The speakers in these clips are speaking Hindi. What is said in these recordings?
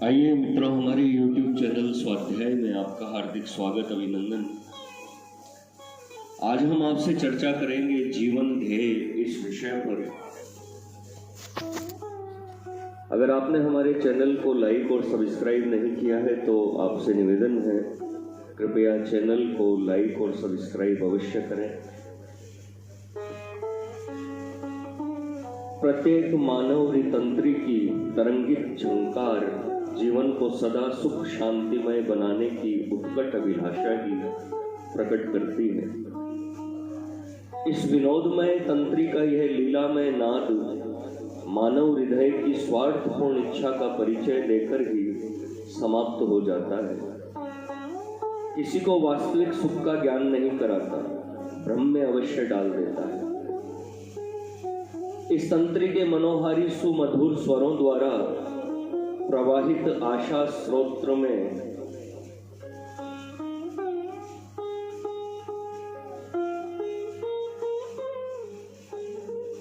आइए मित्रों, हमारे YouTube चैनल स्वाध्याय में आपका हार्दिक स्वागत, अभिनंदन। आज हम आपसे चर्चा करेंगे जीवन ध्येय इस विषय पर। अगर आपने हमारे चैनल को लाइक और सब्सक्राइब नहीं किया है तो आपसे निवेदन है, कृपया चैनल को लाइक और सब्सक्राइब अवश्य करें। प्रत्येक मानव रितंत्री की तरंगित झंकार जीवन को सदा सुख शांतिमय बनाने की उत्कट अभिलाषा ही प्रकट करती है। इस विनोदमय तंत्री का यह लीलामय नाद मानव हृदय की स्वार्थपूर्ण इच्छा का परिचय देकर ही समाप्त हो जाता है। किसी को वास्तविक सुख का ज्ञान नहीं कराता, भ्रम में अवश्य डाल देता है। इस तंत्री के मनोहारी सुमधुर स्वरों द्वारा प्रवाहित आशा स्रोत्र में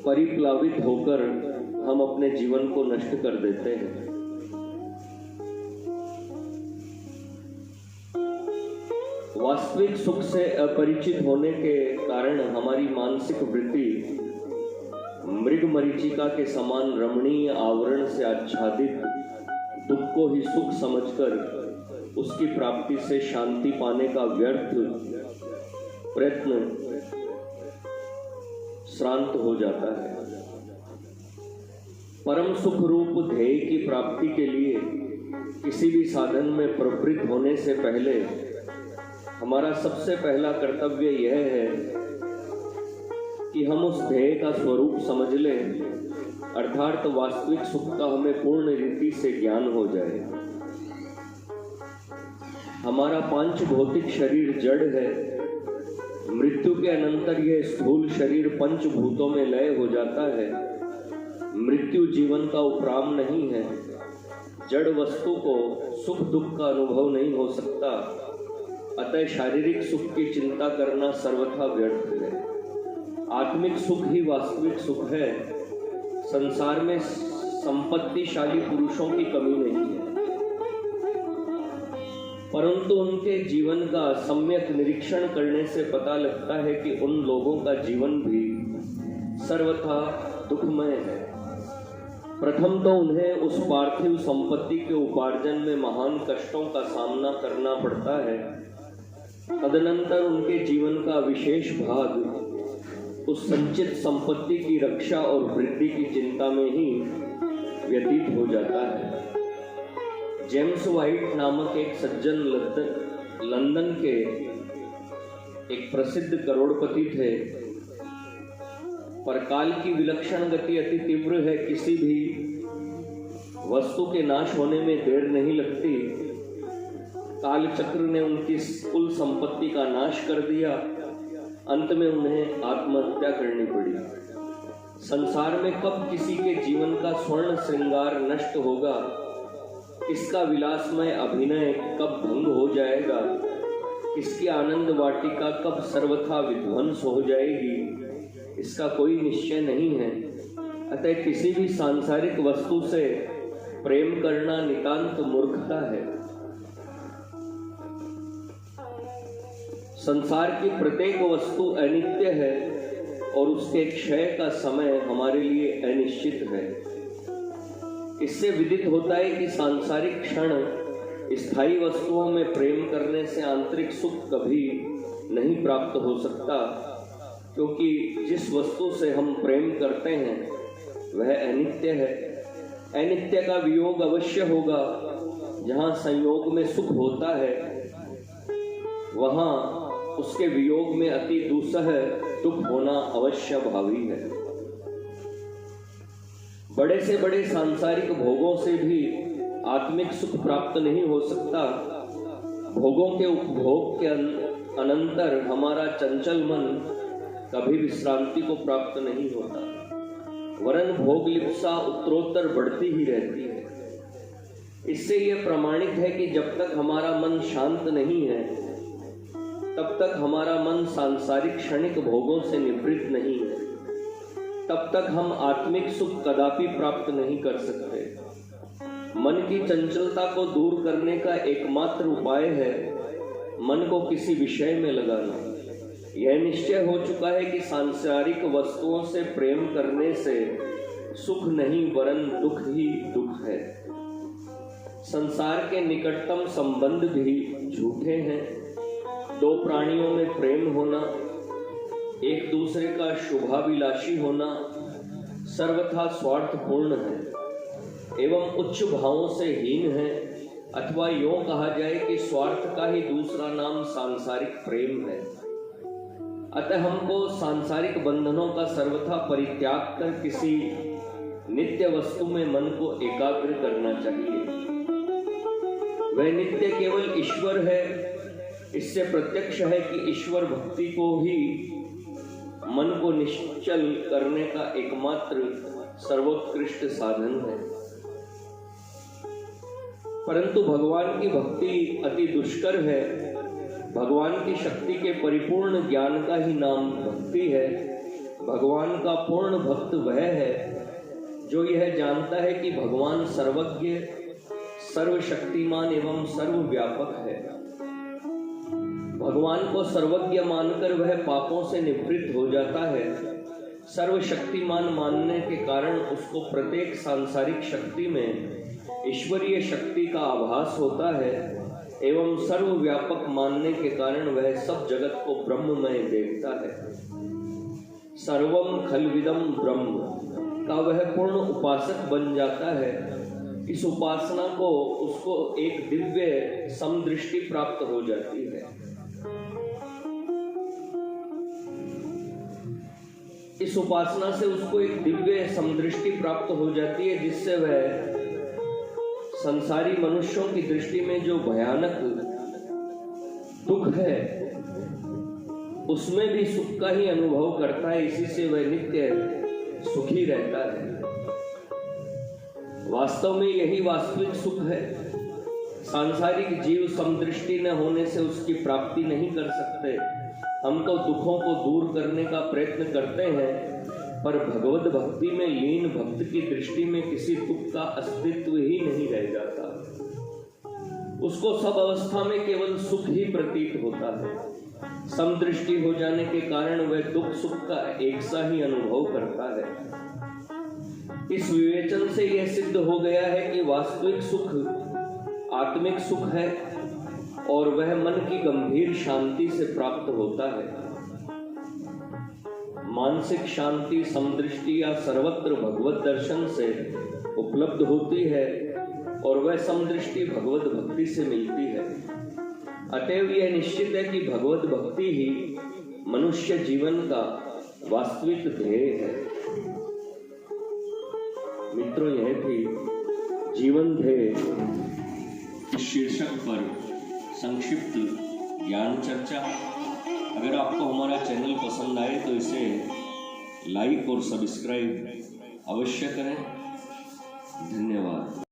परिप्लावित होकर हम अपने जीवन को नष्ट कर देते हैं। वास्तविक सुख से अपरिचित होने के कारण हमारी मानसिक वृत्ति मृग मरीचिका के समान रमणीय आवरण से आच्छादित दुख को ही सुख समझकर उसकी प्राप्ति से शांति पाने का व्यर्थ प्रयत्न श्रांत हो जाता है। परम सुख रूप ध्येय की प्राप्ति के लिए किसी भी साधन में प्रवृत्त होने से पहले हमारा सबसे पहला कर्तव्य यह है कि हम उस ध्येय का स्वरूप समझ लें, अर्थात वास्तविक सुख का हमें पूर्ण रीति से ज्ञान हो जाए। हमारा पांच भौतिक शरीर जड़ है। मृत्यु के अनंतर यह स्थूल शरीर पंचभूतों में लय हो जाता है। मृत्यु जीवन का उपराम नहीं है। जड़ वस्तु को सुख दुख का अनुभव नहीं हो सकता, अतः शारीरिक सुख की चिंता करना सर्वथा व्यर्थ है। आत्मिक सुख ही वास्तविक सुख है। संसार में संपत्तिशाली पुरुषों की कमी नहीं है, परंतु उनके जीवन का सम्यक निरीक्षण करने से पता लगता है कि उन लोगों का जीवन भी सर्वथा दुखमय है। प्रथम तो उन्हें उस पार्थिव संपत्ति के उपार्जन में महान कष्टों का सामना करना पड़ता है। तदनंतर उनके जीवन का विशेष भाग उस संचित संपत्ति की रक्षा और वृद्धि की चिंता में ही व्यतीत हो जाता है। जेम्स वाइट नामक एक सज्जन लंदन के एक प्रसिद्ध करोड़पति थे, पर काल की विलक्षण गति अति तीव्र है। किसी भी वस्तु के नाश होने में देर नहीं लगती। काल चक्र ने उनकी कुल संपत्ति का नाश कर दिया। अंत में उन्हें आत्महत्या करनी पड़ी। संसार में कब किसी के जीवन का स्वर्ण श्रृंगार नष्ट होगा, इसका विलासमय अभिनय कब भंग हो जाएगा, इसकी आनंद वाटिका कब सर्वथा विध्वंस हो जाएगी, इसका कोई निश्चय नहीं है। अतः किसी भी सांसारिक वस्तु से प्रेम करना नितांत मूर्खता है। संसार की प्रत्येक वस्तु अनित्य है और उसके क्षय का समय हमारे लिए अनिश्चित है। इससे विदित होता है कि सांसारिक क्षण स्थायी वस्तुओं में प्रेम करने से आंतरिक सुख कभी नहीं प्राप्त हो सकता, क्योंकि जिस वस्तु से हम प्रेम करते हैं वह अनित्य है। अनित्य का वियोग अवश्य होगा। जहाँ संयोग में सुख होता है वहाँ उसके वियोग में अति दुस्सह दुख होना अवश्य भावी है। बड़े से बड़े सांसारिक भोगों से भी आत्मिक सुख प्राप्त नहीं हो सकता। भोगों के उपभोग के अनंतर हमारा चंचल मन कभी विश्रांति को प्राप्त नहीं होता, वरन भोग लिप्सा उत्तरोत्तर बढ़ती ही रहती है। इससे यह प्रमाणित है कि जब तक हमारा मन शांत नहीं है तब तक हमारा मन सांसारिक क्षणिक भोगों से निवृत्त नहीं है, तब तक हम आत्मिक सुख कदापि प्राप्त नहीं कर सकते। मन की चंचलता को दूर करने का एकमात्र उपाय है मन को किसी विषय में लगाना। यह निश्चय हो चुका है कि सांसारिक वस्तुओं से प्रेम करने से सुख नहीं वरन दुख ही दुख है। संसार के निकटतम संबंध भी झूठे हैं। दो प्राणियों में प्रेम होना, एक दूसरे का शुभाभिलाषी होना सर्वथा स्वार्थपूर्ण है एवं उच्च भावों से हीन है, अथवा यूं कहा जाए कि स्वार्थ का ही दूसरा नाम सांसारिक प्रेम है। अतः हमको सांसारिक बंधनों का सर्वथा परित्याग कर किसी नित्य वस्तु में मन को एकाग्र करना चाहिए। वह नित्य केवल ईश्वर है। इससे प्रत्यक्ष है कि ईश्वर भक्ति को ही मन को निश्चल करने का एकमात्र सर्वोत्कृष्ट साधन है। परंतु भगवान की भक्ति अति दुष्कर है। भगवान की शक्ति के परिपूर्ण ज्ञान का ही नाम भक्ति है। भगवान का पूर्ण भक्त वह है जो यह जानता है कि भगवान सर्वज्ञ, सर्वशक्तिमान एवं सर्वव्यापक है। भगवान को सर्वज्ञ मानकर वह पापों से निवृत्त हो जाता है। सर्वशक्तिमान मानने के कारण उसको प्रत्येक सांसारिक शक्ति में ईश्वरीय शक्ति का आभास होता है एवं सर्वव्यापक मानने के कारण वह सब जगत को ब्रह्ममय देखता है। सर्वम खलविदम ब्रह्म का वह पूर्ण उपासक बन जाता है। इस उपासना को उसको एक दिव्य समदृष्टि प्राप्त हो जाती है। इस उपासना से उसको एक दिव्य समदृष्टि प्राप्त हो जाती है, जिससे वह संसारी मनुष्यों की दृष्टि में जो भयानक दुख है उसमें भी सुख का ही अनुभव करता है। इसी से वह नित्य सुखी रहता है। वास्तव में यही वास्तविक सुख है। सांसारिक जीव समदृष्टि न होने से उसकी प्राप्ति नहीं कर सकते। हम तो दुखों को दूर करने का प्रयत्न करते हैं, पर भगवत भक्ति में लीन भक्त की दृष्टि में किसी दुख का अस्तित्व ही नहीं रह जाता। उसको सब अवस्था में केवल सुख ही प्रतीत होता है। समदृष्टि हो जाने के कारण वह दुख सुख का एक सा ही अनुभव करता है। इस विवेचन से यह सिद्ध हो गया है कि वास्तविक सुख आत्मिक सुख है और वह मन की गंभीर शांति से प्राप्त होता है। मानसिक शांति समदृष्टि या सर्वत्र भगवत दर्शन से उपलब्ध होती है और वह समदृष्टि भगवत भक्ति से मिलती है। अतएव यह निश्चित है कि भगवत भक्ति ही मनुष्य जीवन का वास्तविक ध्येय है। मित्रों, यह थी जीवन ध्येय शीर्षक पर संक्षिप्त ज्ञान चर्चा। अगर आपको हमारा चैनल पसंद आए तो इसे लाइक और सब्सक्राइब अवश्य करें। धन्यवाद।